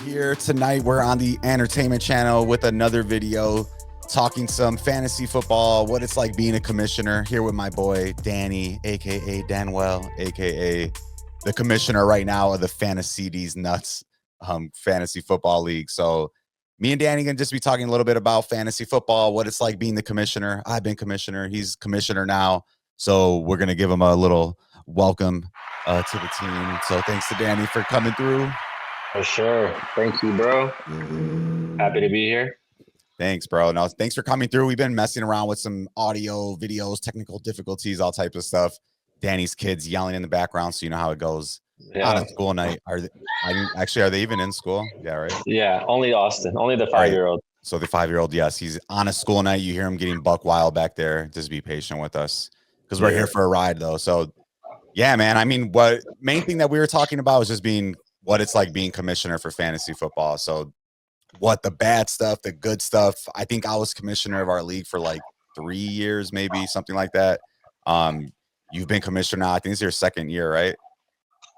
Here tonight, we're on the entertainment channel with another video talking some fantasy football, what it's like being a commissioner. Here with my boy Danny, aka Danwell, aka the commissioner right now of the Fantasy D's Nuts fantasy football league. So me and Danny gonna just be talking a little bit about fantasy football, what it's like being the commissioner. I've been commissioner, he's commissioner now, so we're gonna give him a little welcome to the team. So thanks to Danny for coming through. For sure. Thank you, bro. Happy to be here. Thanks, bro. No, thanks for coming through. We've been messing around with some audio, videos, technical difficulties, all types of stuff. Danny's kids yelling in the background, so you know how it goes on a school night. Are they even in school? Yeah, right. Yeah, only Austin, only the 5-year-old. So the 5-year-old, yes, he's on a school night. You hear him getting buck wild back there. Just be patient with us because we're here for a ride, though. So, yeah, man. I mean, what main thing that we were talking about was just being what it's like being commissioner for fantasy football. So what the bad stuff, the good stuff. I think I was commissioner of our league for like 3 years, maybe something like that. You've been commissioner now. I think it's your second year, right?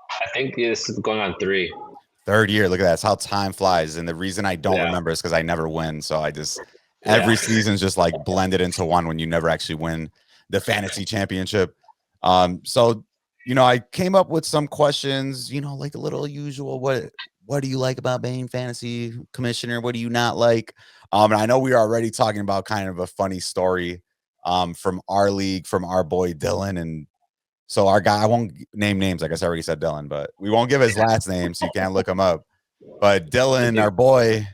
I think this is going on 3. Third year. Look at that. That's how time flies. And the reason I don't remember is because I never win. So I just every season's just like blended into one when you never actually win the fantasy championship. So you know, I came up with some questions, you know, like a little usual. What do you like about being fantasy commissioner? What do you not like? And I know we are already talking about kind of a funny story from our league, from our boy Dylan. And so our guy, I won't name names, I guess I already said Dylan, but we won't give his last name, so you can't look him up. But Dylan, our boy,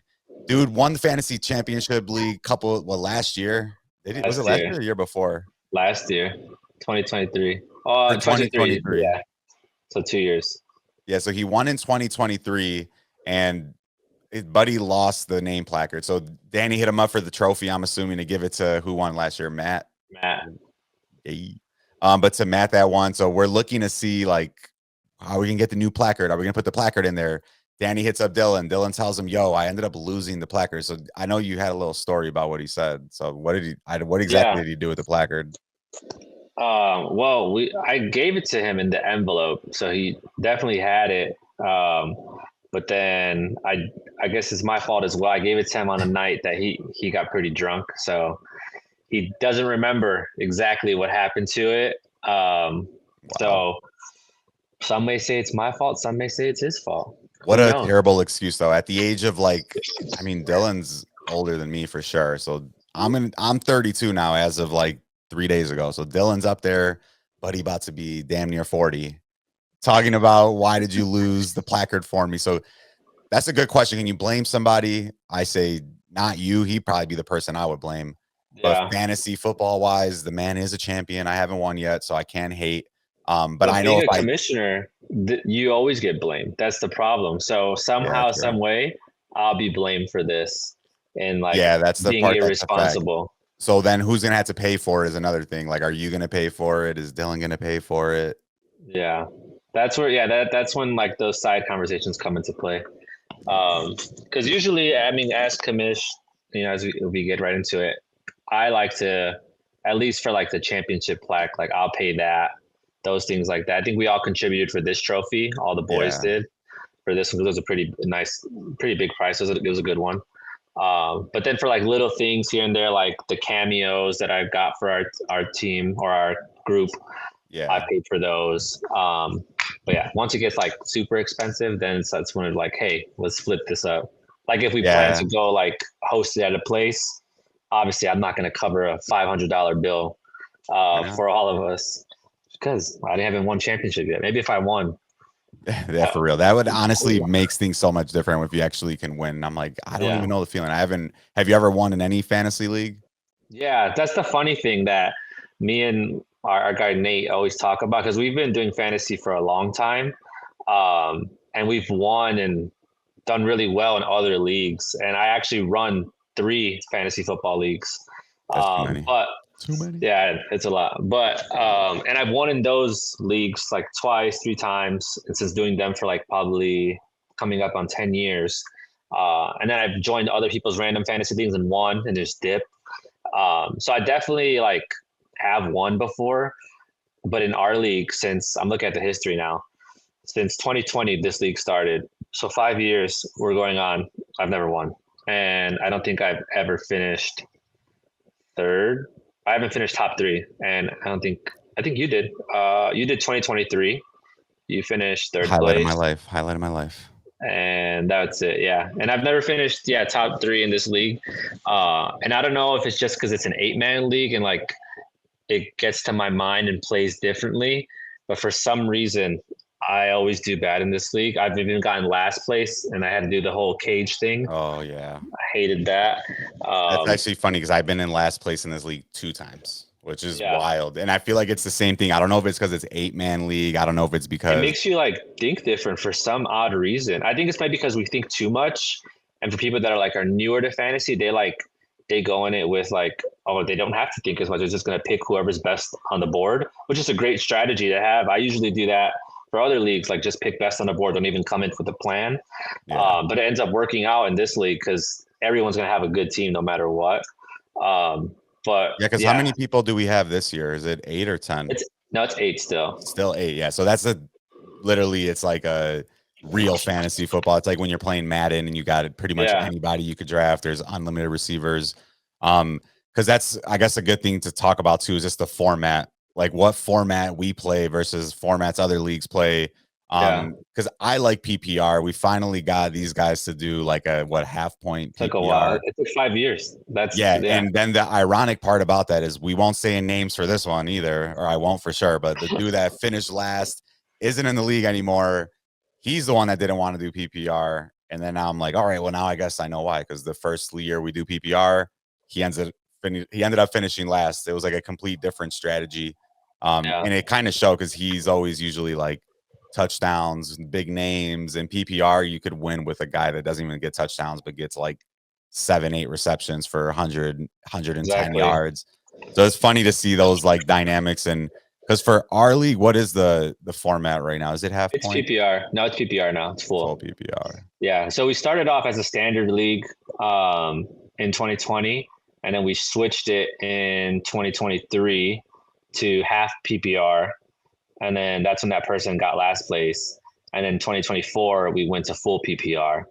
dude, won the fantasy championship league last year. Was it last year or the year before? Last year, 2023. Oh, 2023. Yeah. So 2 years. Yeah, so he won in 2023, and his buddy lost the name placard. So Danny hit him up for the trophy, I'm assuming, to give it to who won last year, Matt. Yeah. But to Matt that won. So we're looking to see like how we can get the new placard. Are we gonna put the placard in there? Danny hits up Dylan. Dylan tells him, "Yo, I ended up losing the placard." So I know you had a little story about what he said. So what exactly did he do with the placard? Well, I gave it to him in the envelope, so he definitely had it. But then I guess it's my fault as well. I gave it to him on a night that he got pretty drunk, so he doesn't remember exactly what happened to it. Wow. So some may say it's my fault, some may say it's his fault. What a terrible excuse, though. At the age of Dylan's older than me for sure. So I'm 32 now as of like 3 days ago. So Dylan's up there, buddy, about to be damn near 40, talking about why did you lose the placard for me? So that's a good question. Can you blame somebody? I say not you. He'd probably be the person I would blame. But fantasy football wise, the man is a champion. I haven't won yet, so I can't hate. But I know being a commissioner, you always get blamed. That's the problem. So somehow, some way, I'll be blamed for this, and that's the being part irresponsible. So then who's going to have to pay for it is another thing. Like, are you going to pay for it? Is Dylan going to pay for it? Yeah, that's where, that's when like those side conversations come into play. Because usually, I mean, as commish, you know, as we get right into it, I like to, at least for like the championship plaque, like I'll pay that, those things like that. I think we all contributed for this trophy. All the boys did for this one. It was a pretty big price. It was a good one. But then for like little things here and there, like the cameos that I've got for our team or our group, I paid for those. But yeah, once it gets like super expensive, then that's when it's like, hey, let's split this up. Like if we plan to go like host it at a place, obviously I'm not going to cover a $500 bill for all of us because I haven't won championship yet. Maybe if I won. Yeah, for real. That would honestly makes things so much different if you actually can win. I'm like, I don't even know the feeling. Have you ever won in any fantasy league? Yeah, that's the funny thing that me and our guy Nate always talk about, because we've been doing fantasy for a long time. And we've won and done really well in other leagues. And I actually run 3 fantasy football leagues. But too many. Yeah, it's a lot. But and I've won in those leagues like twice, 3 times, and since doing them for like probably coming up on 10 years. And then I've joined other people's random fantasy leagues and won and just dipped. So I definitely like have won before, but in our league, since I'm looking at the history now, since 2020 this league started, So 5 years we're going on. I've never won, and I don't think I've ever finished third. I haven't finished top three, and I don't think I think you did. You did 2023. You finished third Highlight of my place, life. Highlight of my life. and that's it. Yeah, and I've never finished top three in this league. And I don't know if it's just because it's an 8-man league and like it gets to my mind and plays differently. But for some reason, I always do bad in this league. I've even gotten last place, and I had to do the whole cage thing. Oh yeah, I hated that. that's actually funny because I've been in last place in this league 2 times, which is Yeah, wild. And I feel like it's the same thing. I don't know if it's because it's 8-man league. I don't know if it's it because makes you like think different for some odd reason. I think it's maybe because we think too much, and for people that are newer to fantasy, they go in it with like, oh, they don't have to think as much. They're just going to pick whoever's best on the board, which is a great strategy to have. I usually do that for other leagues, like just pick best on the board, don't even come in with a plan. yeah. But it ends up working out in this league because everyone's going to have a good team no matter what. But Yeah, because how yeah, many people do we have this year? Is it 8 or 10? it's no, it's eight still. Still 8. Yeah. So that's literally it's like a real fantasy football. It's like when you're playing Madden and you got pretty much Yeah, anybody you could draft. There's unlimited receivers. Because that's I guess a good thing to talk about too is just the format, like what format we play versus formats other leagues play. yeah. Because I like PPR. We finally got these guys to do like a half point Took a while. PPR. It took 5 years. That's Yeah, yeah, and then the ironic part about that is we won't say any names for this one either, or I won't for sure. But the dude that finished last isn't in the league anymore. He's the one that didn't want to do PPR, and then now I'm like, all right, well now I guess I know why. Because the first year we do PPR, he ended up finishing last. It was like a complete different strategy, yeah. and it kind of showed because he's always usually like touchdowns, big names, and PPR you could win with a guy that doesn't even get touchdowns but gets like 7, 8 receptions for 110 Exactly. yards. So it's funny to see those like dynamics. And because for our league, what is the format right now? Is it half It's point? PPR. No, it's PPR now. It's Full full. PPR. Yeah. So we started off as a standard league in 2020, and then we switched it in 2023 to half PPR, and then that's when that person got last place. And then 2024 we went to full PPR,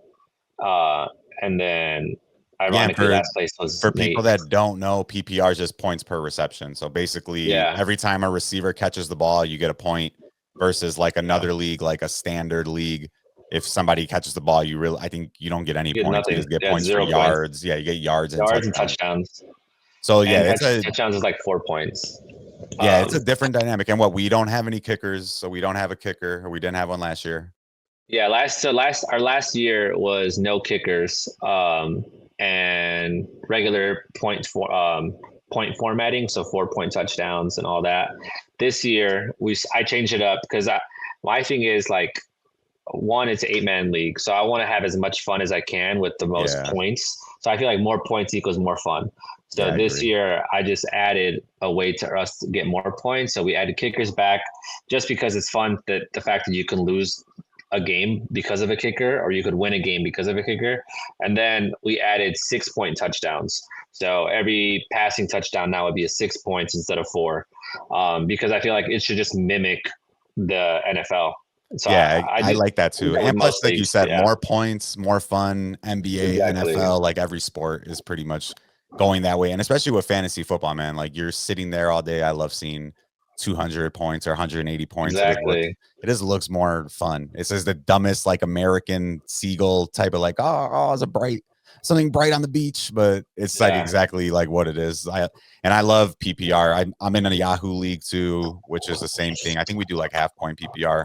and then Yeah, and ironically last place was for people Nate. that don't know, PPR is just points per reception. So basically, Yeah. every time a receiver catches the ball, you get a point versus like Yeah. another league, like a standard league. If somebody catches the ball, I think you don't get any You get points. You nothing. just get Yeah, points for 0 points. yards. Yeah, you get yards and Yards and touchdowns. touchdowns. So yeah, And it's a touchdowns is like 4 points. Yeah, it's a different dynamic. And what we don't have any kickers, so we don't have a kicker, or we didn't have one last year. Yeah, our last year was no kickers, and regular point formatting, so 4 point touchdowns and all that. This year I changed it up because my thing is like one, it's an 8-man league, so I want to have as much fun as I can with the most Yeah, points. So I feel like more points equals more fun. yeah, So I this agree. year I just added a way to us to get more points. So we added kickers back just because it's fun that the fact that you can lose a game because of a kicker or you could win a game because of a kicker. And then we added 6 point touchdowns. So every passing touchdown now would be a 6 points instead of four, because I feel like it should just mimic the NFL. So Yeah, I I do like that do too. that with And plus, most like you leagues. said, Yeah, more points, more fun. NBA, exactly. NFL, like every sport is pretty much going that way. And especially with fantasy football, man, like you're sitting there all day. I love seeing 200 points or 180 points. Exactly. It just looks more fun. It says the dumbest, like American seagull type of like, it's a something bright on the beach, but it's like Yeah. exactly like what it is. I love PPR. I'm in a Yahoo league too, which is the same thing. I think we do like half point PPR.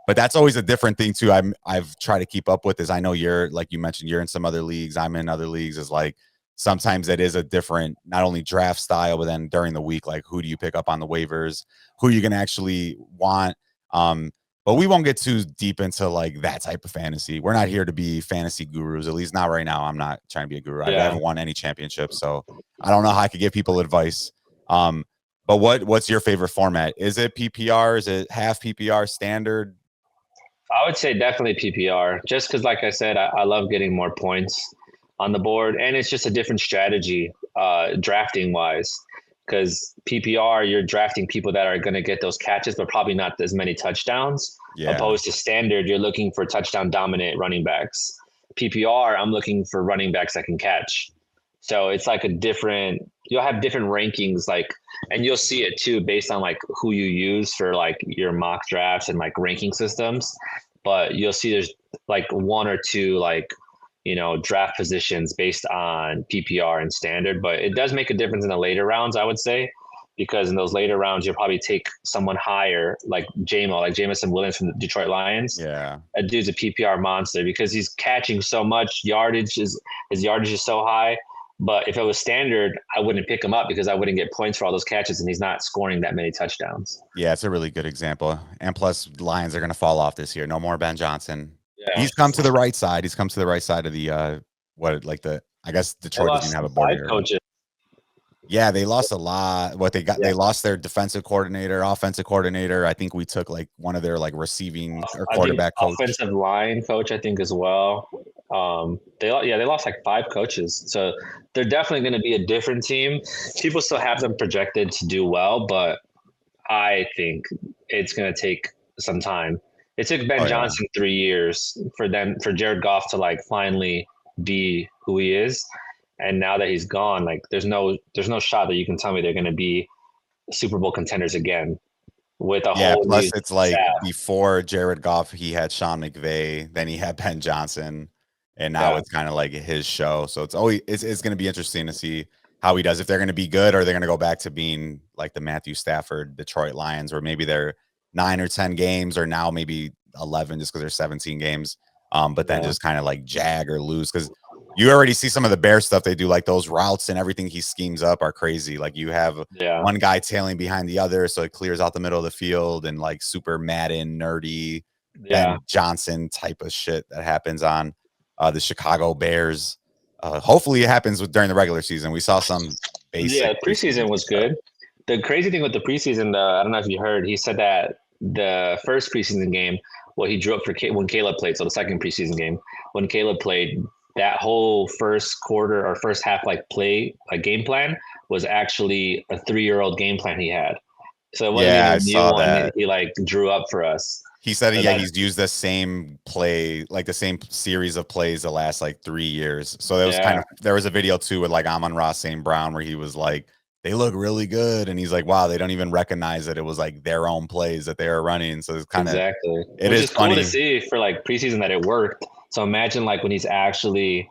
But that's always a different thing too. I've tried to keep up with is I know you're like you mentioned, you're in some other leagues. I'm in other leagues. Is like sometimes it is a different, not only draft style, but then during the week, like who do you pick up on the waivers, who you can actually want. But we won't get too deep into like that type of fantasy. We're not here to be fantasy gurus, at least not right now. I'm not trying to be a guru. I Yeah. haven't won any championships, so I don't know how I could give people advice. But what's your favorite format? Is it PPR? Is it half PPR standard? I would say definitely PPR, just because, like I said, I love getting more points on the board, and it's just a different strategy, drafting wise. because PPR, you're drafting people that are going to get those catches, but probably not as many touchdowns. Yeah. Opposed to standard, you're looking for touchdown dominant running backs. PPR, I'm looking for running backs that can catch. So it's like you'll have different rankings, like, and you'll see it too based on like who you use for like your mock drafts and like ranking systems. But you'll see there's like one or two like, draft positions based on PPR and standard. But it does make a difference in the later rounds, I would say, because in those later rounds, you'll probably take someone higher, like Jameson Williams from the Detroit Lions. Yeah. That dude's a PPR monster because he's catching so much. His yardage is so high. But if it was standard, I wouldn't pick him up because I wouldn't get points for all those catches, and he's not scoring that many touchdowns. Yeah, it's a really good example. And plus, Lions are going to fall off this year. No more Ben Johnson. Yeah. He's come to the right side. He's come to the right side of the I guess Detroit doesn't even have a board here. Coaches. Yeah, they lost a lot. What they got, they lost their defensive coordinator, offensive coordinator. I think we took like one of their like receiving or quarterback coach. Offensive line coach, I think, as well. They lost like 5 coaches. So they're definitely going to be a different team. People still have them projected to do well, but I think it's going to take some time. It took Ben Johnson 3 years for Jared Goff to like finally be who he is. And now that he's gone, like there's no shot that you can tell me they're going to be Super Bowl contenders again with a whole. Plus it's like before Jared Goff, he had Sean McVay, then he had Ben Johnson, and now it's kind of like his show. So it's going to be interesting to see how he does. If they're going to be good, or they're going to go back to being like the Matthew Stafford Detroit Lions, where maybe they're 9 or 10 games, or now maybe 11 just because they're 17 games. But then just kind of like jag or lose, because you already see some of the Bear stuff they do, like those routes and everything he schemes up are crazy. Like you have one guy tailing behind the other, so it clears out the middle of the field, and like super Madden nerdy Ben Johnson type of shit that happens on the Chicago Bears. Hopefully it happens during the regular season. We saw some basic. Yeah, preseason was good. The crazy thing with the preseason, I don't know if you heard, he said that the first preseason game, he drew up for when Caleb played, so the second preseason game, when Caleb played, that whole first quarter or first half game plan was actually a 3-year-old game plan he had. So it wasn't even a new one he like drew up for us. He said he's used the same play, like the same series of plays the last like 3 years. So it was there was a video too with like Amon-Ra St. Brown where he was like, they look really good, and he's like, wow, they don't even recognize that it was like their own plays that they were running. So it's kind of Which is cool to see for like preseason that it worked. So imagine like when he's actually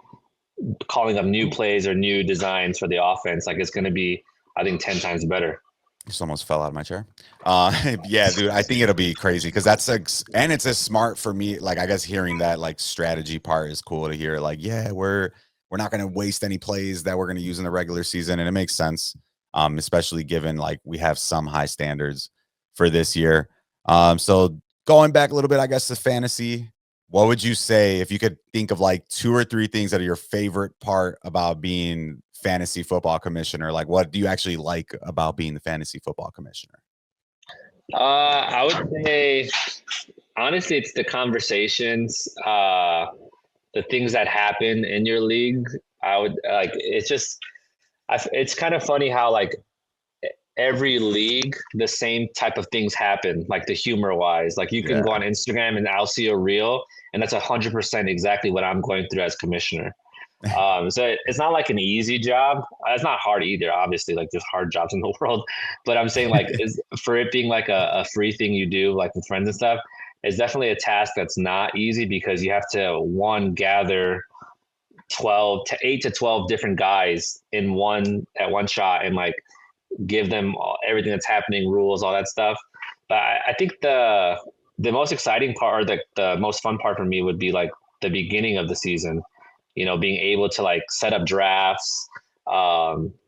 calling up new plays or new designs for the offense, like it's going to be, I think, 10 times better. Just almost fell out of my chair. Yeah, dude, I think it'll be crazy because that's like, and it's as smart for me. Like, I guess hearing that like strategy part is cool to hear. Like, yeah, we're not going to waste any plays that we're going to use in the regular season, and it makes sense, especially given like we have some high standards for this year. So going back a little bit, I guess to fantasy. What would you say if you could think of like 2 or 3 things that are your favorite part about being fantasy football commissioner? Like, what do you actually like about being the fantasy football commissioner? I would say, honestly, it's the conversations, the things that happen in your league. I would like, it's kind of funny how like every league, the same type of things happen, like the humor wise. Like you can go on Instagram and I'll see a reel, and that's 100% exactly what I'm going through as commissioner. So it's not like an easy job. It's not hard either, obviously. Like there's hard jobs in the world, but I'm saying like for it being like a free thing you do like with friends and stuff, it's definitely a task that's not easy because you have to gather 8 to 12 different guys at one shot and like give them everything that's happening, rules, all that stuff. But I think the most exciting part, or the most fun part for me, would be like the beginning of the season. Being able to like set up drafts,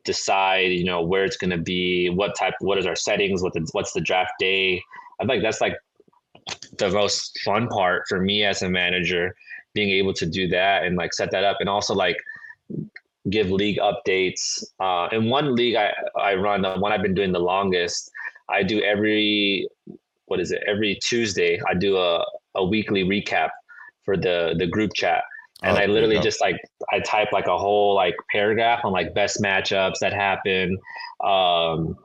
decide, where it's going to be, what is our settings, what's the draft day. I think that's like the most fun part for me as a manager, being able to do that and like set that up, and also like give league updates. In one league I run, the one I've been doing the longest, I do every Tuesday, I do a weekly recap for the group chat. And Oh, I there you literally go. just like I type like a whole like paragraph on like best matchups that happen, um,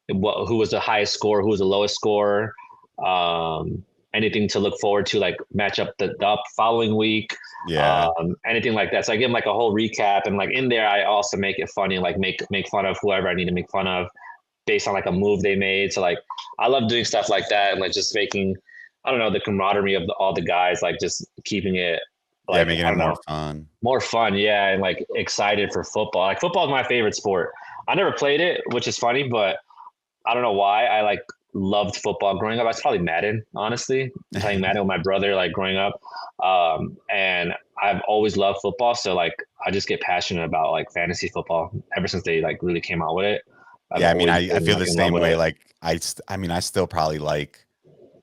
who was the highest score, who was the lowest score, um, anything to look forward to, like match up the up following week, Yeah. anything like that. So I give them like a whole recap, and like in there, I also make it funny, like make fun of whoever I need to make fun of based on like a move they made. So like I love doing stuff like that, and like just making, I don't know, the camaraderie of all the guys, like just keeping it Yeah, like, making I it don't more know, fun. more fun, yeah, and like excited for football. Like football is my favorite sport. I never played it, which is funny, but I don't know why I like loved football growing up. I was probably Madden, honestly, playing Madden with my brother, like growing up. And I've always loved football, so like I just get passionate about like fantasy football ever since they like really came out with it. I've Yeah, I mean, always I been feel like the in love same with way. it. Like I mean, I still probably like,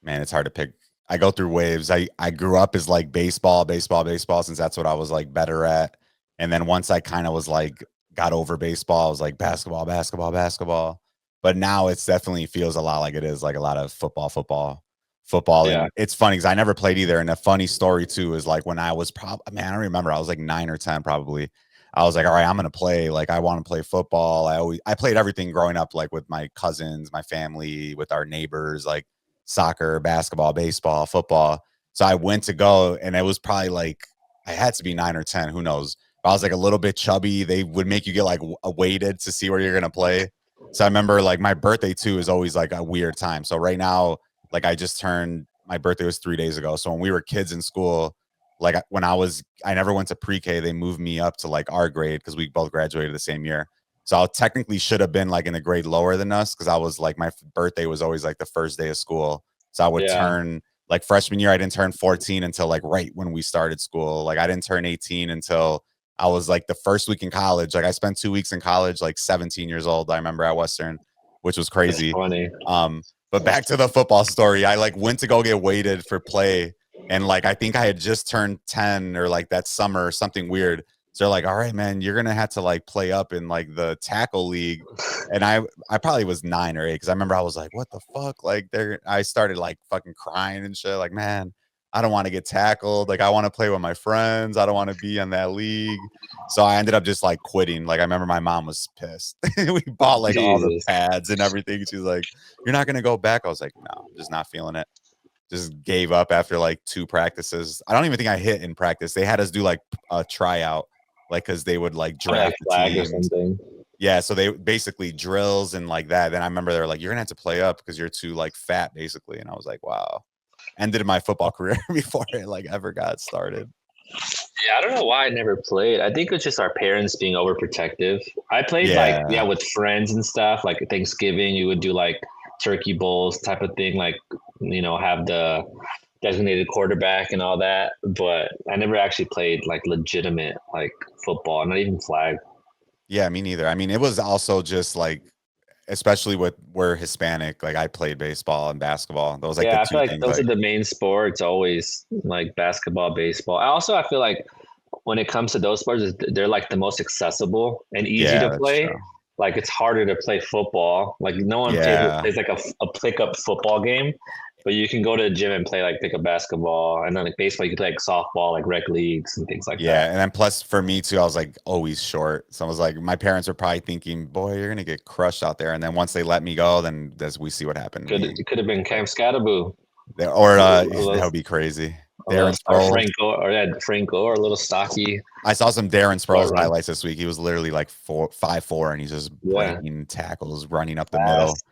man, it's hard to pick. I go through waves. I grew up as like baseball, baseball, baseball, since that's what I was like better at. And then once I kind of was like got over baseball, I was like basketball, basketball, basketball. But now it's definitely feels a lot like it is like a lot of football, football, football. Yeah, And it's funny because I never played either. And a funny story too is like when I was probably, man, I don't remember. I was like 9 or 10 probably. I was like, all right, I'm gonna play. Like, I want to play football. I played everything growing up, like with my cousins, my family, with our neighbors, like soccer, basketball, baseball, football. So I went to go, and it was probably like I had to be 9 or 10. Who knows? But I was like a little bit chubby. They would make you get like weighted to see where you're gonna play. So I remember like my birthday too is always like a weird time. So right now, like I just turned my birthday was 3 days ago. So when we were kids in school, like when I never went to pre-K, they moved me up to like our grade because we both graduated the same year. So I technically should have been like in a grade lower than us because I was like my birthday was always like the first day of school. So I would yeah, turn like freshman year, I didn't turn 14 until like right when we started school. Like I didn't turn 18 until I was like the first week in college. Like I spent 2 weeks in college, like 17 years old. I remember at Western, which was that's crazy. funny. But back to the football story. I like went to go get weighted for play, and like I think I had just turned 10 or like that summer or something weird. So they're like, all right, man, you're gonna have to like play up in like the tackle league. And I probably was 9 or 8 because I remember I was like, what the fuck? Like there I started like fucking crying and shit. Like, man, I don't want to get tackled. Like I want to play with my friends. I don't want to be in that league. So I ended up just like quitting. Like I remember my mom was pissed. We bought like all the Jesus, pads and everything. She's like, you're not gonna go back. I was like, no, I'm just not feeling it. Just gave up after like 2 practices. I don't even think I hit in practice. They had us do like a tryout, like because they would like like draft the flag or teams. something. Yeah, so they basically drills and like that. Then I remember they're like, you're gonna have to play up because you're too like fat, basically. And I was like, wow. Ended my football career before it like ever got started. Yeah, I don't know why I never played. I think it's just our parents being overprotective. I played like, yeah, Yeah. with friends and stuff. Like Thanksgiving, you would do like turkey bowls type of thing, like, have the designated quarterback and all that. But I never actually played like legitimate like football, not even flag. Yeah, me neither. I mean, it was also just like, especially with we're Hispanic, like I played baseball and basketball. Those like the Yeah, I two feel like things those are like the main sports always, like basketball, baseball. I feel like when it comes to those sports, they're like the most accessible and easy yeah, to that's play. true. Like it's harder to play football. Like no one Yeah. plays like a pickup football game, but you can go to the gym and play like pick up basketball, and then like baseball, you can play like softball, like rec leagues and things like that. Yeah, and then plus for me too, I was like always short. So I was like, my parents were probably thinking, "Boy, you're gonna get crushed out there." And then once they let me go, then as we see what happened, we It could have been like Cam Scattaboo, or a little, that would be crazy. a little, Darren or Sproles. Franco, or yeah, Franco, or a little stocky I saw some Darren short Sproles run. highlights this week. He was literally like 5'4", and he's just Yeah, breaking tackles, running up the middle. fast.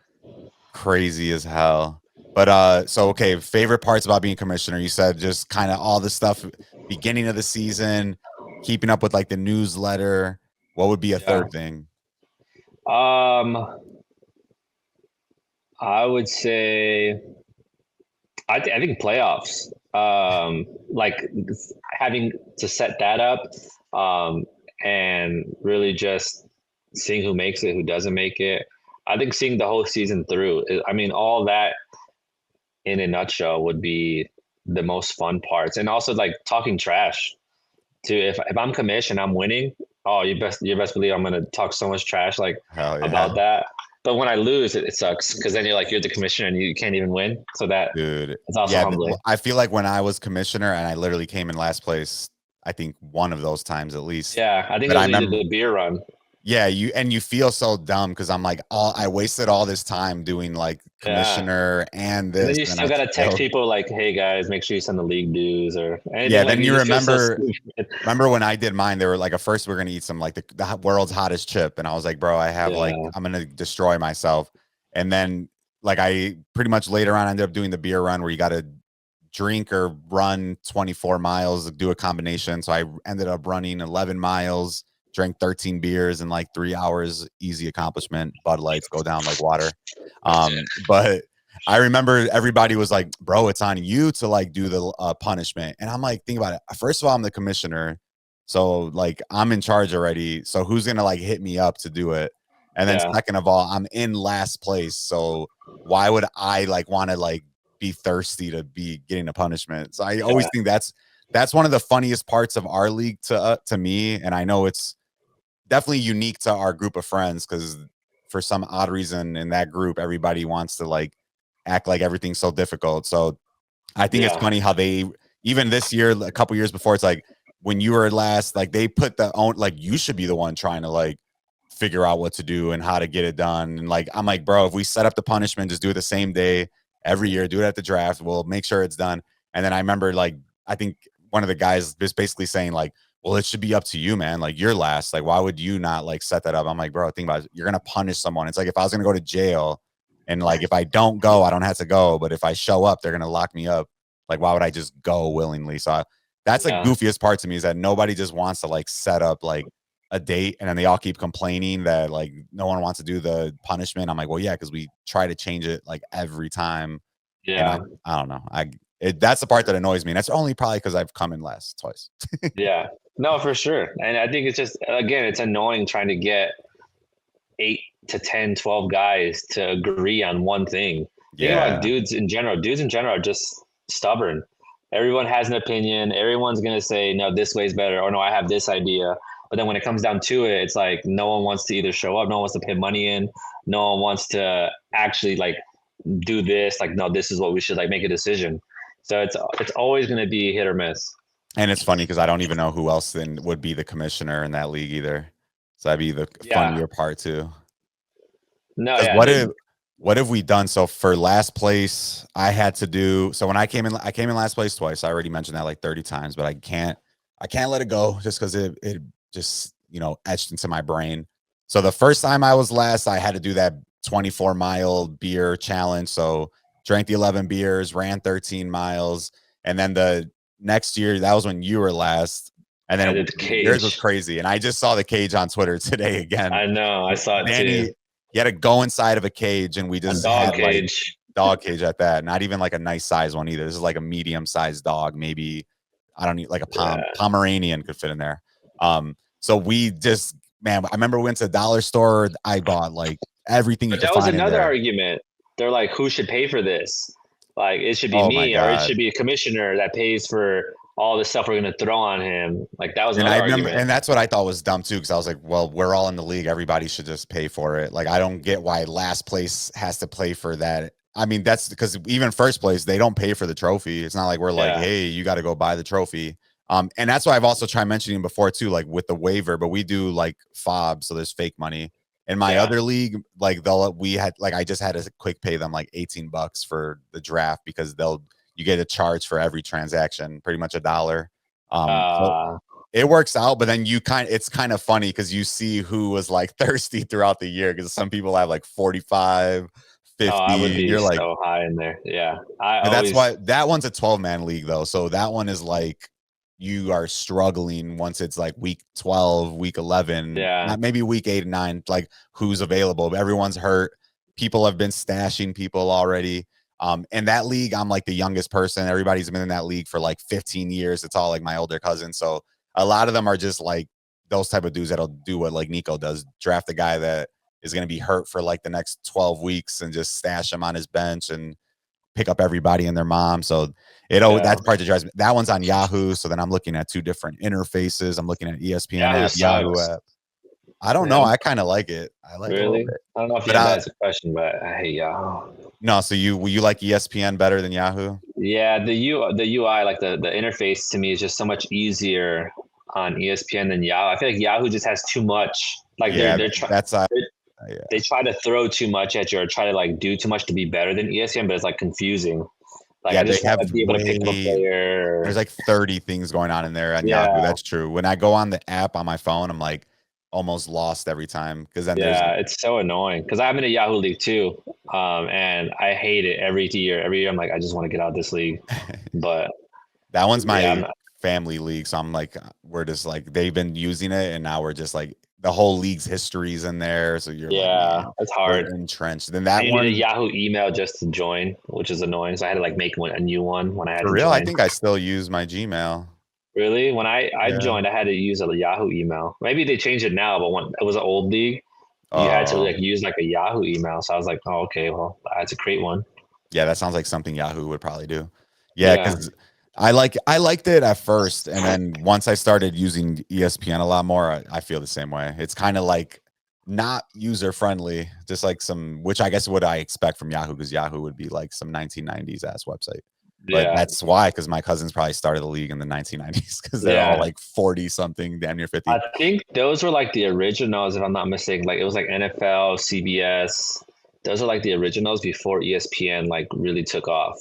Crazy as hell. But so okay, favorite parts about being commissioner. You said just kind of all the stuff beginning of the season, keeping up with like the newsletter. What would be a Yeah. third thing? Um, I would say I think playoffs. Like having to set that up, um, and really just seeing who makes it, who doesn't make it. I think seeing the whole season through. I mean, all that in a nutshell would be the most fun parts, and also like talking trash too. If I'm commish and I'm winning, oh, you best believe I'm gonna talk so much trash like Hell yeah, about that. But when I lose, it sucks because then you're the commissioner and you can't even win. So that dude. it's also Yeah, humbling. I feel like when I was commissioner and I literally came in last place, I think one of those times at least. Yeah, I think But it I was when you remember, did the beer run. yeah, you feel so dumb because I'm like, I wasted all this time doing like Yeah. commissioner and And then this, you and still I gotta text failed. people like, "Hey guys, make sure you send the league dues or anything." Yeah, Like then you you just feel so remember. stupid. Remember when I did mine? They were like, at first we're gonna eat some like the world's hottest chip, and I was like, bro, I have like Yeah, I'm gonna destroy myself. And then like I pretty much later on ended up doing the beer run where you got to drink or run 24 miles, do a combination. So I ended up running 11 miles, drank 13 beers in like 3 hours, easy accomplishment. Bud Lights go down like water. But I remember everybody was like, bro, it's on you to like do the punishment. And I'm like, think about it. First of all, I'm the commissioner. So like I'm in charge already. So who's going to like hit me up to do it? And then yeah, second of all, I'm in last place. So why would I like want to like be thirsty to be getting a punishment? So I always yeah, think that's one of the funniest parts of our league to me. And I know it's definitely unique to our group of friends because for some odd reason in that group, everybody wants to like act like everything's so difficult. So I think it's yeah, funny how they even this year, a couple years before, it's like when you were last, like they put the own like you should be the one trying to like figure out what to do and how to get it done. And like I'm like, bro, if we set up the punishment, just do it the same day every year, do it at the draft, we'll make sure it's done. And then I remember like I think one of the guys was basically saying like, well, it should be up to you, man. Like you're last. Like, why would you not like set that up? I'm like, bro, think about it. You're gonna punish someone. It's like if I was gonna go to jail and like if I don't go, I don't have to go. But if I show up, they're gonna lock me up. Like, why would I just go willingly? So that's the yeah, goofiest part to me is that nobody just wants to like set up like a date and then they all keep complaining that like no one wants to do the punishment. I'm like, well, yeah, because we try to change it like every time. And yeah, I don't know. That's the part that annoys me. And that's only probably because I've come in last twice. yeah. No, for sure. And I think it's just again, it's annoying trying to get 8 to 10, 12 guys to agree on one thing. Think about Yeah. dudes in general. Dudes in general are just stubborn. Everyone has an opinion. Everyone's gonna say, no, this way's better, or no, I have this idea. But then when it comes down to it, it's like no one wants to either show up, no one wants to put money in, no one wants to actually like do this. Like, no, this is what we should like make a decision. So it's always gonna be hit or miss. And it's funny because I don't even know who else then would be the commissioner in that league either. So that'd be the Yeah. funnier part too. No, Because yeah. what have we done? So for last place, I had to do so when I came in last place twice. I already mentioned that like 30 times, but I can't let it go just because it just etched into my brain. So the first time I was last, I had to do that 24-mile beer challenge. So drank the 11 beers, ran 13 miles, and then the next year, that was when you were last. And I then did the yours was cage. crazy. And I just saw the cage on Twitter today again. I know. I saw it too. Danny, you had to go inside of a cage, and we A just dog had like cage. dog cage at that. Not even like a nice size one either. This is like a medium sized dog. Maybe I don't need like a Yeah. Pomeranian could fit in there. So we just man, I remember we went to the dollar store. I bought like everything you But could that was find in another there. argument. They're like, who should pay for this? Like, it should be Oh my me, or it god. should be a commissioner that pays for all the stuff we're going to throw on him. Like, that was And another I remember, argument. and that's what I thought was dumb too, because I was like, well, we're all in the league. Everybody should just pay for it. Like, I don't get why last place has to pay for that. I mean, that's because even first place, they don't pay for the trophy. It's not like we're like, Yeah. hey, you got to go buy the trophy. And that's why I've also tried mentioning before too, like with the waiver, but we do like fob, so there's fake money. In my Yeah. other league, like we had like I just had to quick pay them like $18 for the draft because you get a charge for every transaction, pretty much $1. So Uh, it works out, but then it's kind of funny because you see who was like thirsty throughout the year because some people have like 45, oh, I would 50, and be you're like, so high in there. Yeah. I but that's always, why that one's a 12-man league though. So that one is like you are struggling once it's like week 12, week 11, yeah. not maybe week 8 and 9, like who's available, but everyone's hurt. People have been stashing people already. In that league, I'm like the youngest person. Everybody's been in that league for like 15 years. It's all like my older cousins. So a lot of them are just like those type of dudes that'll do what like Nico does, draft a guy that is going to be hurt for like the next 12 weeks and just stash him on his bench and pick up everybody and their mom. So Yeah. that's part that drives me. That one's on Yahoo. So then I'm looking at two different interfaces. I'm looking at ESPN Yahoo app, Yahoo sucks. app. I don't know. Yeah. I kind of like it. I like it a little Really? bit. I don't know if But you had that as a question, but I hate Yahoo. no, so you like ESPN better than Yahoo? Yeah, the UI, like the interface to me is just so much easier on ESPN than Yahoo. I feel like Yahoo just has too much. Like Yeah, they're trying. that's yeah. They try to throw too much at you or try to like do too much to be better than ESPN, but it's like confusing. Like Yeah, I they just want have to be able to pick up a there's player. like 30 things going on in there on Yahoo. Yeah, That's true. When I go on the app on my phone, I'm like almost lost every time because then there's yeah, it's so annoying because I'm in a Yahoo league too, and I hate it every year. Every year, I'm like, I just want to get out of this league. But that one's yeah, my family league. So I'm like, we're just like they've been using it, and now we're just like the whole league's history's in there. So you're like, yeah, man, it's we're hard. entrenched. Then And that you need a one, Yahoo email just to join, which is annoying. So I had to like make a new one when I had for to real, I join. think I still use my Gmail. Really? When I Yeah. joined, I had to use a Yahoo email. Maybe they changed it now, but when it was an old league, you had to Oh, like use like a Yahoo email. So I was like, oh, okay, well, I had to create one. yeah, that sounds like something Yahoo would probably do. Yeah, Yeah, because I liked it at first, and then once I started using ESPN a lot more, I feel the same way. It's kind of like not user friendly, just like some, which I guess what I expect from Yahoo, because Yahoo would be like some 1990s ass website. But yeah, that's why, because my cousins probably started the league in the 1990s, because they're all yeah. like 40 something, damn near 50. I think those were like the originals, if I'm not mistaken. Like it was like NFL, CBS. Those are like the originals before ESPN like really took off,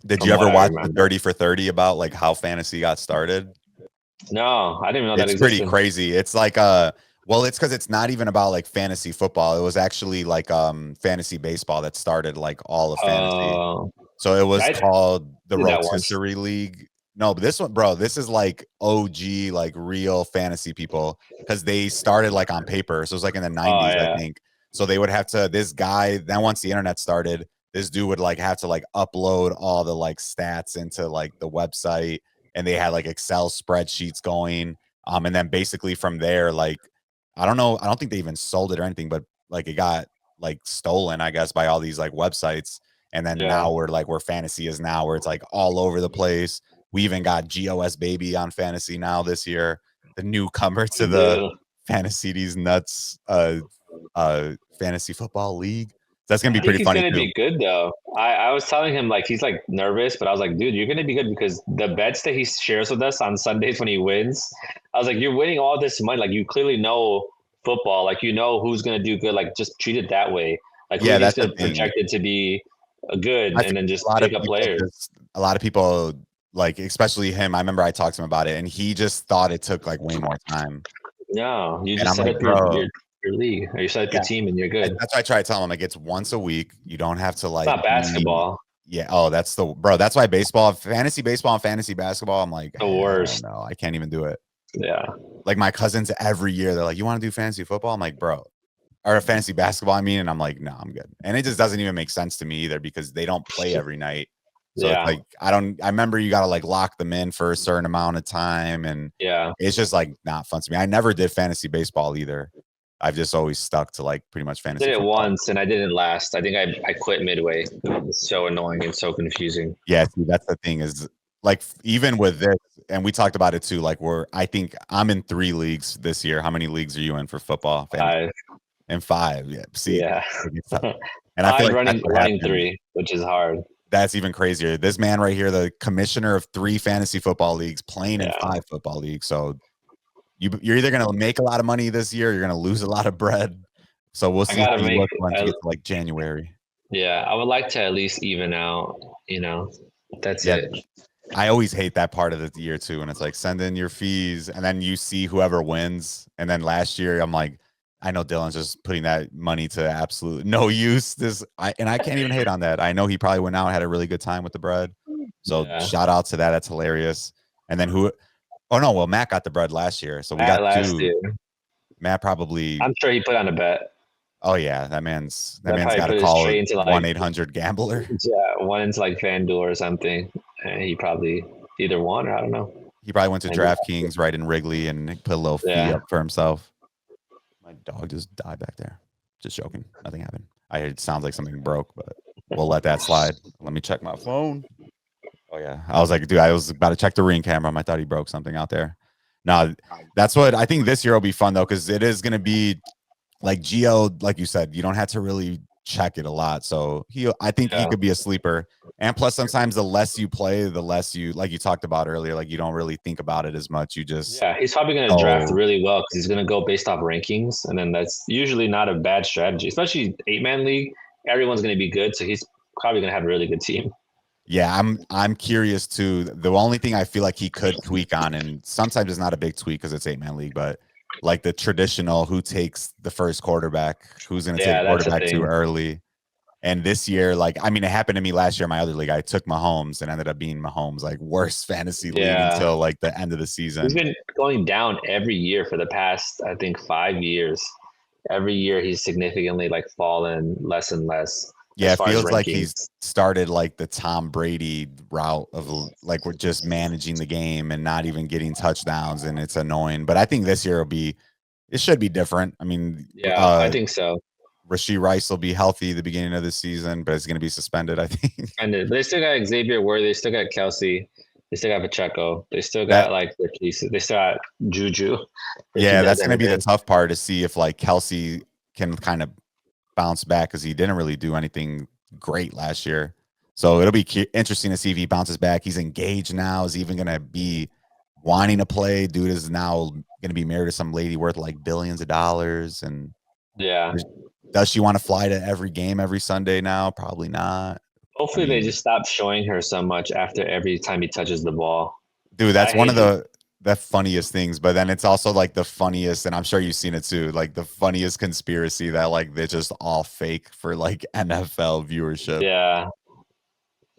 Did from you ever what I watch the remember. 30 for 30 about like how fantasy got started? No, I didn't even know that It's pretty existed. crazy. It's like well, it's because it's not even about like fantasy football. It was actually like fantasy baseball that started like all of fantasy. Uh, So it was I called the did that once. Rotisserie League. No, but this one, bro, this is like OG, like real fantasy people, because they started like on paper. So it was like in the Oh 90s, I yeah, think. So they would have to, this guy, then once the internet started, this dude would like have to like upload all the like stats into like the website, and they had like Excel spreadsheets going. And then basically from there, like, I don't know, I don't think they even sold it or anything, but like it got like stolen, I guess, by all these like websites. And then yeah. now we're like where fantasy is now, where it's like all over the place. We even got GOS Baby on fantasy now this year, the newcomer to We the do. fantasy these nuts fantasy football league. That's gonna I be think pretty he's funny gonna too. be good though. I was telling him like he's like nervous, but I was like, dude, you're gonna be good because the bets that he shares with us on Sundays when he wins, I was like, you're winning all this money. Like you clearly know football. Like you know who's gonna do good. Like just treat it that way. Like who Yeah, do you that's the think thing. projected to be good, I feel and then like just pick up players. a lot of people like, especially him. I remember I talked to him about it, and he just thought it took like way more time. No, you And just I'm set like, up bro, your league or you set up yeah. your team and you're good. That's why I try to tell him like it's once a week. You don't have to It's like not be. basketball. Yeah. Oh, that's the bro. That's why baseball, and fantasy basketball. I'm like, The hell worst. no, I can't even do it. Yeah. Like my cousins every year, they're like, "You want to do fantasy football?" I'm like, "Bro," or fantasy basketball. I mean, and I'm like, "No, I'm good." And it just doesn't even make sense to me either because they don't play every night. So it's Yeah. like I don't. I remember you got to like lock them in for a certain amount of time, and Yeah. it's just like not fun to me. I never did fantasy baseball either. I've just always stuck to like pretty much Did fantasy it football. once and I didn't last. I think I quit midway. It's so annoying and so confusing. Yeah, see, that's the thing is like even with this, and we talked about it too. Like I think I'm in 3 leagues this year. How many leagues are you in for football fantasy? I And 5. Yeah. See, yeah. like, it's tough. And I feel Five like that's what running happened. three, which is hard. That's even crazier. This man right here, the commissioner of 3 fantasy football leagues, playing in Yeah. 5 football leagues. So you're either gonna make a lot of money this year, or you're gonna lose a lot of bread. So we'll I see how gotta you make look once you get to like January. yeah, I would like to at least even out, you know. That's Yeah, it. I always hate that part of the year too, and it's like send in your fees, and then you see whoever wins. And then last year, I'm like, I know Dylan's just putting that money to absolute no use. I can't even hate on that. I know he probably went out and had a really good time with the bread. So Yeah. shout out to that. That's hilarious. And then who? Oh no, well Matt got the bread last year, so we got At last 2. year. Matt probably. I'm sure he put on a bet. Oh yeah, that That man's probably got to put it call straight into like 1-800 gambler. yeah, one into like FanDuel or something. And he probably either won or I don't know. He probably went to Maybe. DraftKings right in Wrigley and put a little fee Yeah. up for himself. My dog just died back there. Just joking. Nothing happened. It sounds like something broke, but we'll let that slide. Let me check my phone. Oh yeah. I was like, dude, I was about to check the ring camera. I thought he broke something out there. No, that's what I think this year will be fun though, because it is gonna be like Geo, like you said, you don't have to really check it a lot. So I think he could be a sleeper. And plus, sometimes the less you play, the less you, like you talked about earlier, like you don't really think about it as much. You just he's probably going to draft really well because he's going to go based off rankings, and then that's usually not a bad strategy, especially 8-man league. Everyone's going to be good, so he's probably going to have a really good team. Yeah, I'm curious too. The only thing I feel like he could tweak on, and sometimes it's not a big tweak because it's 8-man league, but like the traditional, who takes the first quarterback, who's going to take quarterback too early. And this year, like, I mean, it happened to me last year in my other league. I took Mahomes and ended up being Mahomes, like worst fantasy league until like the end of the season. He's been going down every year for the past, I think, 5 years. Every year he's significantly like fallen less and less. Yeah, it feels like he's started like the Tom Brady route of like we're just managing the game and not even getting touchdowns, and it's annoying. But I think this year it should be different. I mean, I think so. Rashee Rice will be healthy at the beginning of the season, but it's going to be suspended, I think. And they still got Xavier Worthy, they still got Kelsey, they still got Pacheco, they still got they still got Juju. Yeah, that's going to be the tough part, to see if like Kelsey can kind of bounce back, because he didn't really do anything great last year. So it'll be interesting to see if he bounces back. He's engaged now. Is he even going to be wanting to play? Dude is now going to be married to some lady worth like billions of dollars. And does she want to fly to every game every Sunday now? Probably not. Hopefully they just stop showing her so much after every time he touches the ball. Dude, that's one of the funniest things, but then it's also like the funniest, and I'm sure you've seen it too, like the funniest conspiracy that like they're just all fake for like NFL viewership. Yeah.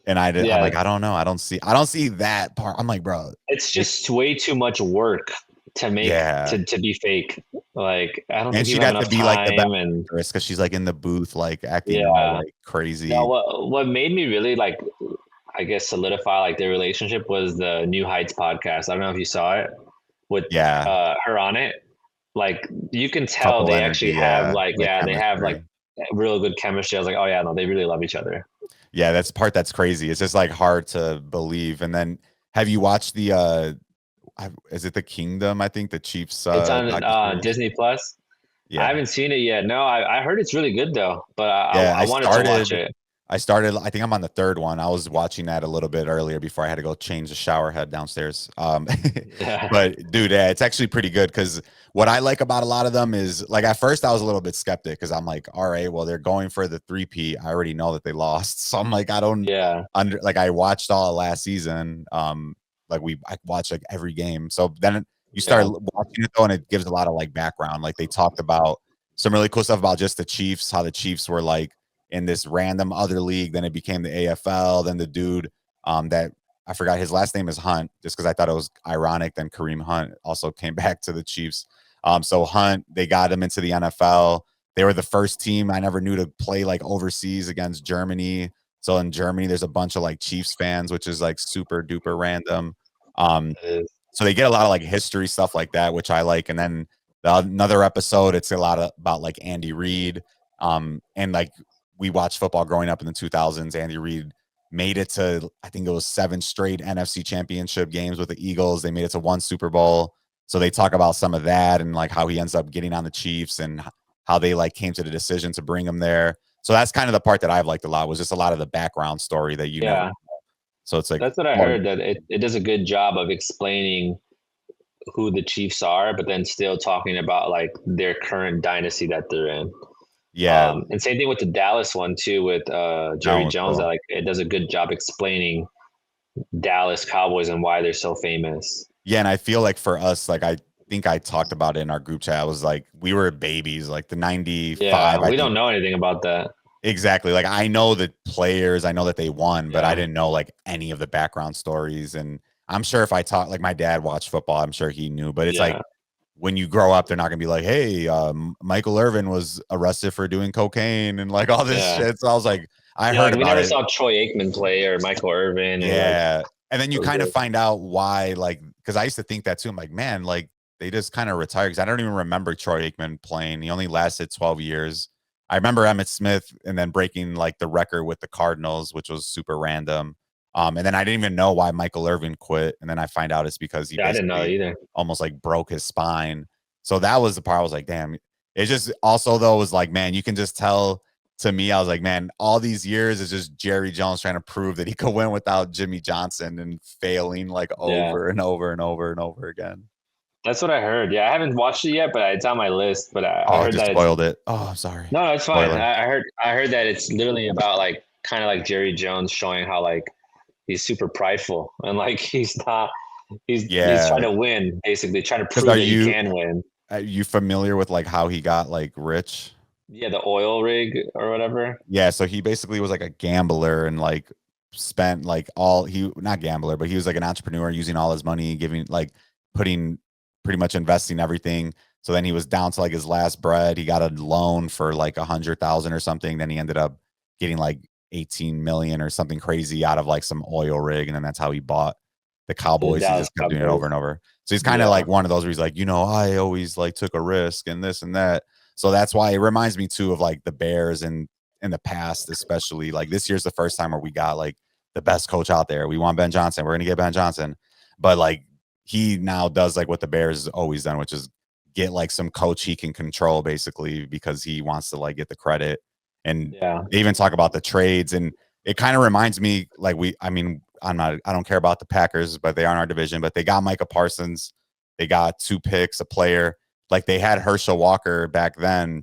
And I'm like, I don't know. I don't see that part. I'm like, bro, it's just way too much work to make to be fake. Like, I don't think she'd have to be like the best because she's like in the booth, like acting all like crazy. No, what made me really like, I guess, solidify like their relationship was the New Heights podcast. I don't know if you saw it with her on it. Like, you can tell they actually have like they have like real good chemistry. I was like, oh yeah, no, they really love each other. Yeah, that's the part that's crazy. It's just like hard to believe. And then have you watched the is it The Kingdom? I think the Chiefs. It's on Disney Plus. Yeah, I haven't seen it yet. No, I heard it's really good though. But I wanted to watch it. I think I'm on the third one. I was watching that a little bit earlier before I had to go change the shower head downstairs. But dude, it's actually pretty good, because what I like about a lot of them is, like, at first I was a little bit skeptic, because I'm like, all right, well, they're going for the 3P. I already know that they lost. So I'm like, I don't like, I watched all last season. Like I watched like every game. So then you start watching it though, and it gives a lot of like background. Like they talked about some really cool stuff about just the Chiefs, how the Chiefs were like in this random other league, then it became the AFL, then the dude that I forgot his last name is Hunt, just because I thought it was ironic. Then Kareem Hunt also came back to the Chiefs. So Hunt, they got him into the NFL. They were the first team I never knew to play like overseas against Germany. So in Germany, there's a bunch of like Chiefs fans, which is like super duper random. So they get a lot of like history stuff like that, which I like. And then another episode, it's a lot about like Andy Reid. And like, we watched football growing up in the 2000s. Andy Reid made it to, I think it was 7 straight NFC championship games with the Eagles. They made it to 1 Super Bowl. So they talk about some of that, and like how he ends up getting on the Chiefs, and how they like came to the decision to bring him there. So that's kind of the part that I've liked a lot, was just a lot of the background story that never know. So it's like, that's what I heard, that it does a good job of explaining who the Chiefs are, but then still talking about like their current dynasty that they're in. Yeah. And same thing with the Dallas one too, with Jerry Jones. That like, it does a good job explaining Dallas Cowboys and why they're so famous. Yeah, and I feel like for us, like I think I talked about it in our group chat. I was like, we were babies, like the 95. Yeah, we don't know anything about that. Exactly. Like I know the players, I know that they won, but I didn't know like any of the background stories. And I'm sure if I talk, like my dad watched football, I'm sure he knew, but it's like, when you grow up, they're not gonna be like, hey, Michael Irvin was arrested for doing cocaine and like all this shit. So I was like, I heard we never saw Troy Aikman play or Michael Irvin. And then you kind of find out why, like, because I used to think that too. I'm like, man, like they just kind of retired, because I don't even remember Troy Aikman playing. He only lasted 12 years. I remember Emmitt Smith and then breaking like the record with the Cardinals, which was super random. And then I didn't even know why Michael Irvin quit. And then I find out it's because he I didn't know either. Almost like broke his spine. So that was the part I was like, damn. It just also though was like, man, you can just tell to me, I was like, man, all these years is just Jerry Jones trying to prove that he could win without Jimmy Johnson and failing like over and over and over and over again. That's what I heard. Yeah, I haven't watched it yet, but it's on my list. But I Oh, heard just that it's spoiled it. Oh, I'm sorry. no, it's fine. Spoiler. I heard that it's literally about like kind of like Jerry Jones showing how like he's super prideful and like he's not he's trying Yeah. to win, basically trying to Because prove that he can win. are you familiar with like how he got like rich? Yeah, the oil rig or whatever. Yeah, so he basically was like a gambler and like spent like all he not gambler, but he was like an entrepreneur using all his money, giving like putting pretty much investing everything. So then he was down to like his last bread. He got a loan for like 100,000 or something. Then he ended up getting like 18 million or something crazy out of like some oil rig. And then that's how he bought the The Cowboys. He Dallas just kept doing it over Cowboys. and over. So he's kind of Yeah, like one of those where he's like, I always like took a risk and this and that. So that's why it reminds me too of like the Bears and in the past, especially like this year's the first time where we got like the best coach out there. We want Ben Johnson. We're gonna get Ben Johnson. But like he now does like what the Bears has always done, which is get like some coach he can control basically because he wants to like get the credit. And yeah, they even talk about the trades. And it kind of reminds me like I don't care about the Packers, but they are in our division. But they got Micah Parsons, they got 2 picks, a player. Like they had Herschel Walker back then.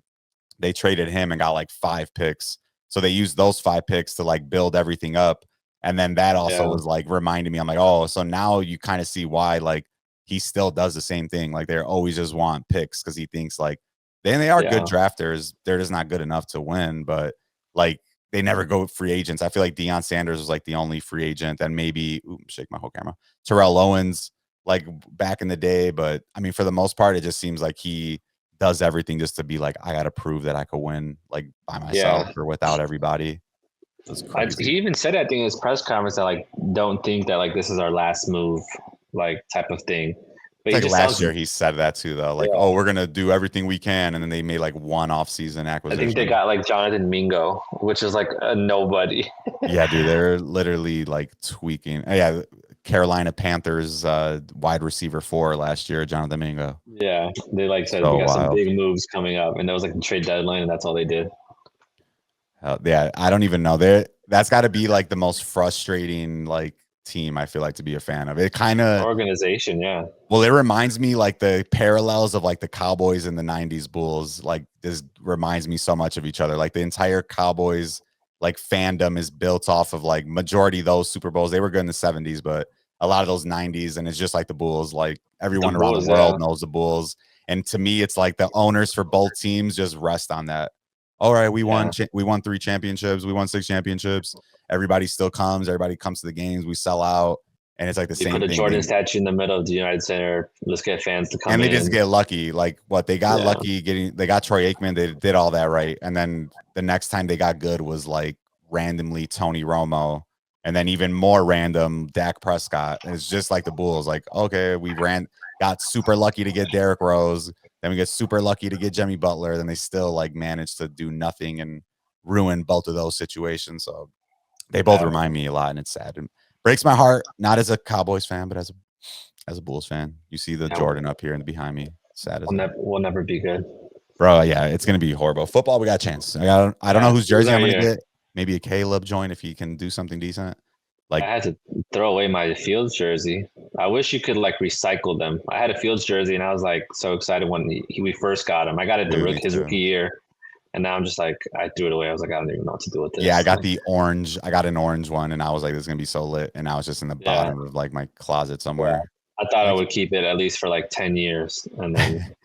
They traded him and got like 5 picks. So they used those 5 picks to like build everything up. And then that also yeah, was like reminding me, I'm like, oh, so now you kind of see why like he still does the same thing. Like they're always just want picks because he thinks like they are good yeah, drafters. They're just not good enough to win, but like they never go free agents. I feel like Deion Sanders was like the only free agent, and maybe shake my whole camera. Terrell Owens, like back in the day, but I mean, for the most part, it just seems like he does everything just to be like, I got to prove that I could win like by myself yeah. or without everybody. It's He crazy. even said, I think, in his press conference that like don't think that like this is our last move, like type of thing. But It's he like just last sounds, year he said that too, though. Like, yeah. oh, we're gonna do everything we can, and then they made like one off-season I think they acquisition. got like Jonathan Mingo, which is like a nobody. Yeah, dude, they're literally like tweaking. Yeah, Carolina Panthers wide receiver 4 last year, Jonathan Mingo. Yeah, they like said we So got some wild. big moves coming up, and that was like the trade deadline, and that's all they did. Yeah, I don't even know. That's got to be like the most frustrating like team I feel like to be a fan of. It kind of Organization, yeah, Well, it reminds me like the parallels of like the Cowboys and the 90s Bulls. Like this reminds me so much of each other. Like the entire Cowboys like fandom is built off of like majority of those Super Bowls. They were good in the 70s, but a lot of those 90s, and it's just like the Bulls. Like the everyone around the Bulls, world yeah, knows the Bulls. And to me, it's like the owners for both teams just rest on that. All right, yeah. we won 3 championships, we won 6 championships. Everybody still comes, everybody comes to the games, we sell out. And it's like the They put same a thing. Jordan statue in the middle of the United Center. Let's get fans to come And they just in. get lucky. Like what they got Yeah, lucky getting, they got Troy Aikman. They did all that right, and then the next time they got good was like randomly Tony Romo, and then even more random Dak Prescott. And it's just like the Bulls. Like okay, got super lucky to get Derrick Rose, then we get super lucky to get Jimmy Butler. Then they still like managed to do nothing and ruin both of those situations. So they both yeah, remind me a lot, and it's sad. It breaks my heart, not as a Cowboys fan, but as a Bulls fan. You see the yeah. Jordan up here and behind me. Sad as hell. We'll never be good. Bro, yeah, it's gonna be horrible. Football, we got a chance. I don't know Yeah, whose this is jersey our I'm gonna year. get. Maybe a Caleb join if he can do something decent. I Like, had to throw away my Fields jersey. I wish you could like recycle them. I had a Fields jersey, and I was like so excited when we first got him. I got it dude, me his too. rookie year, and now I'm just like I threw it away. I was like I don't even know what to do with Yeah, I this. got Like, the orange. I got an orange one, and I was like, "This is gonna be so lit." And now it's just in the yeah, bottom of like my closet yeah. somewhere. I thought I Like, would keep it at least for like 10 years, and then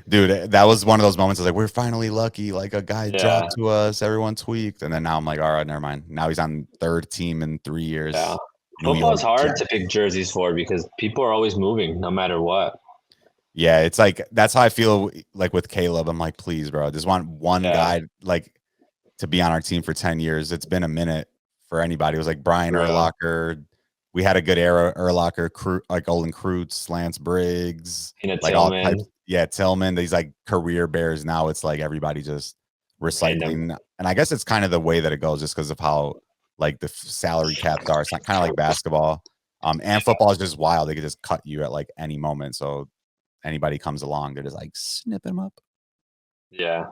dude, that was one of those moments. I was like, "We're finally lucky." Like a guy yeah, dropped to us, everyone tweaked, and then now I'm like, "All right, never mind." Now he's on 3rd team in 3 years. yeah. New Football York is hard to Jets. pick jerseys for because people are always moving, no matter what. Yeah, it's like that's how I feel like with Caleb. I'm like, please, bro, I just want one Yeah, guy like to be on our team for 10 years. It's been a minute for anybody. It was like Brian for real. Urlacher. We had a good era, Urlacher, like Olin Kreutz, Lance Briggs, Tina like all Tillman, types. Yeah, Tillman, these like career bears. Now it's like everybody just random. recycling. And I guess it's kind of the way that it goes just because of how like the salary caps are. It's not kind of like basketball. And football is just wild. They could just cut you at like any moment. So anybody comes along, they're just like snipping them up. Yeah.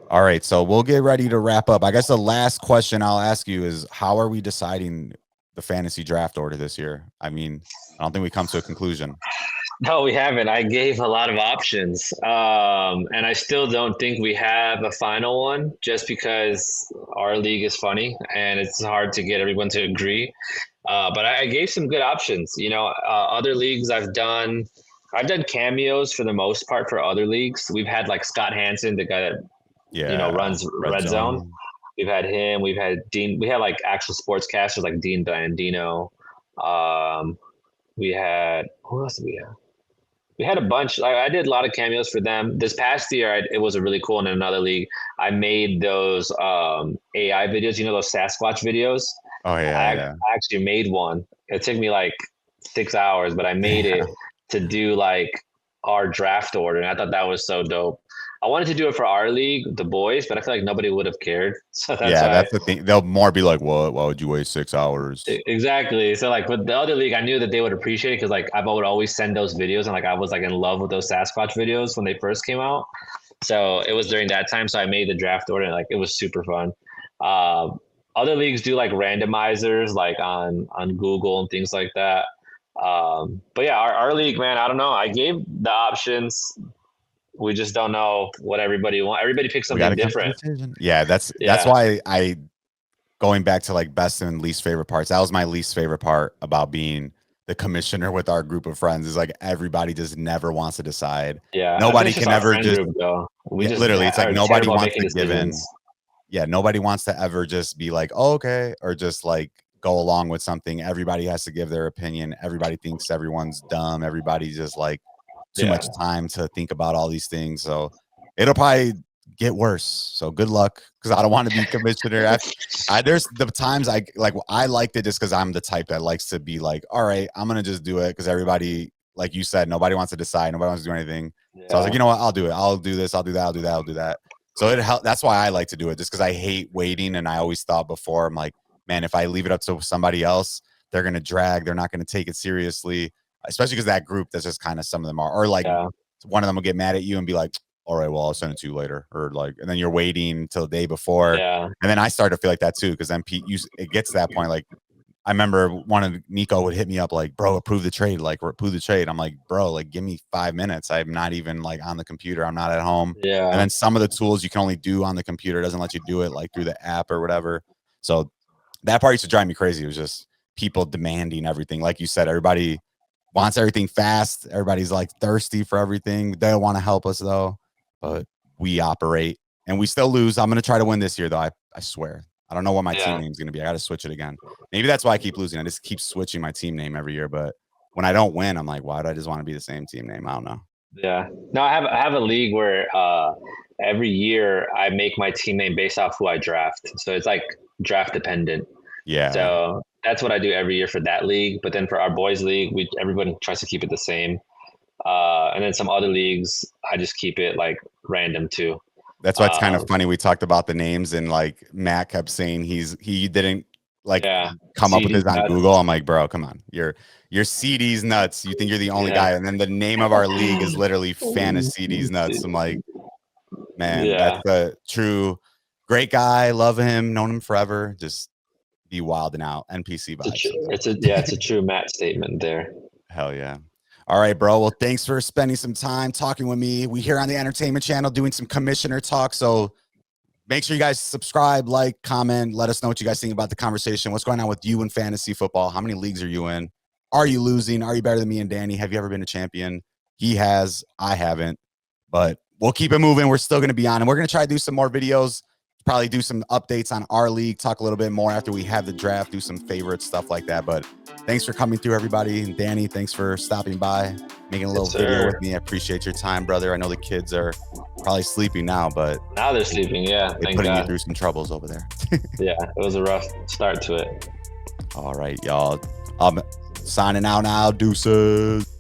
All right, so we'll get ready to wrap up. I guess the last question I'll ask you is, how are we deciding the fantasy draft order this year? I mean, I don't think we come to a conclusion. No, we haven't. I gave a lot of options, and I still don't think we have a final one, just because our league is funny and it's hard to get everyone to agree. But I gave some good options. Other leagues I've done cameos for the most part for other leagues. We've had like Scott Hansen, the guy that runs Red Zone. We've had him. We've had Dean. We had like actual sportscasters like Dean Blandino. We had who else did we have? We had a bunch. I did a lot of cameos for them. This past year, it was a really cool in another league. I made those AI videos, those Sasquatch videos. Oh, yeah, I actually made one. It took me like 6 hours, but I made it to do like our draft order. And I thought that was so dope. I wanted to do it for our league, the boys, but I feel like nobody would have cared. So that's the thing. They'll more be like, "What? Why would you waste 6 hours?" Exactly. So like with the other league, I knew that they would appreciate it because like I would always send those videos, and like I was like in love with those Sasquatch videos when they first came out. So it was during that time. So I made the draft order, and like it was super fun. Other leagues do like randomizers, like on Google and things like that. But yeah, our league, man, I don't know. I gave the options. We just don't know what everybody wants. Everybody picks something different. Yeah, that's why I going back to like best and least favorite parts. That was my least favorite part about being the commissioner with our group of friends, is like everybody just never wants to decide. Yeah, nobody can ever just literally. It's like nobody wants to give in. Yeah, nobody wants to ever just be like, oh, okay, or just like go along with something. Everybody has to give their opinion. Everybody thinks everyone's dumb. Everybody's just like too much time to think about all these things. So it'll probably get worse. So good luck, because I don't want to be commissioner. There's the times I liked it just because I'm the type that likes to be like, all right, I'm gonna just do it because everybody, like you said, nobody wants to decide, nobody wants to do anything. So I was like, you know what, I'll do it. I'll do this, I'll do that, I'll do that, I'll do that. So that's why I like to do it, just because I hate waiting. And I always thought before, I'm like, man, if I leave it up to somebody else, they're gonna drag, they're not gonna take it seriously. Especially because that group, that's just kind of some of them are, or like one of them will get mad at you and be like, all right, well, I'll send it to you later, or like, and then you're waiting till the day before. And then I start to feel like that too, because then it gets to that point. Like I remember one of Nico would hit me up like, bro, approve the trade, I'm like, bro, like give me 5 minutes. I'm not even like on the computer, I'm not at home. And then some of the tools you can only do on the computer, doesn't let you do it like through the app or whatever. So that part used to drive me crazy. It was just people demanding everything. Like you said, everybody wants everything fast. Everybody's like thirsty for everything. They don't want to help us though, but we operate and we still lose. I'm going to try to win this year though. I swear. I don't know what my team name is going to be. I got to switch it again. Maybe that's why I keep losing. I just keep switching my team name every year. But when I don't win, I'm like, why do I just want to be the same team name? I don't know. Yeah. No, I have a league where every year I make my team name based off who I draft. So it's like draft dependent. Yeah. So that's what I do every year for that league. But then for our boys league, everyone tries to keep it the same. And then some other leagues, I just keep it like random too. That's why it's kind of funny. We talked about the names, and like Matt kept saying he didn't like come up with his on Google. I'm like, bro, come on, your CD's nuts. You think you're the only guy, and then the name of our league is literally Fantasy's nuts. I'm like, man, that's a true great guy. Love him, known him forever. Just be wilding out. NPC vibes. It's a true Matt statement there. Hell yeah. All right, bro. Well, thanks for spending some time talking with me. We here on the entertainment channel doing some commissioner talk. So make sure you guys subscribe, like, comment, let us know what you guys think about the conversation. What's going on with you in fantasy football? How many leagues are you in? Are you losing? Are you better than me and Danny? Have you ever been a champion? He has. I haven't. But we'll keep it moving. We're still going to be on, and we're going to try to do some more videos, probably do some updates on our league, talk a little bit more after we have the draft, do some favorites, stuff like that. But thanks for coming through, everybody. And Danny, thanks for stopping by, making a little video with me. I appreciate your time, brother. I know the kids are probably sleeping now, but now they're sleeping. Yeah, they're putting you through some troubles over there. Yeah, it was a rough start to it. All right, y'all. I'm signing out now. Deuces.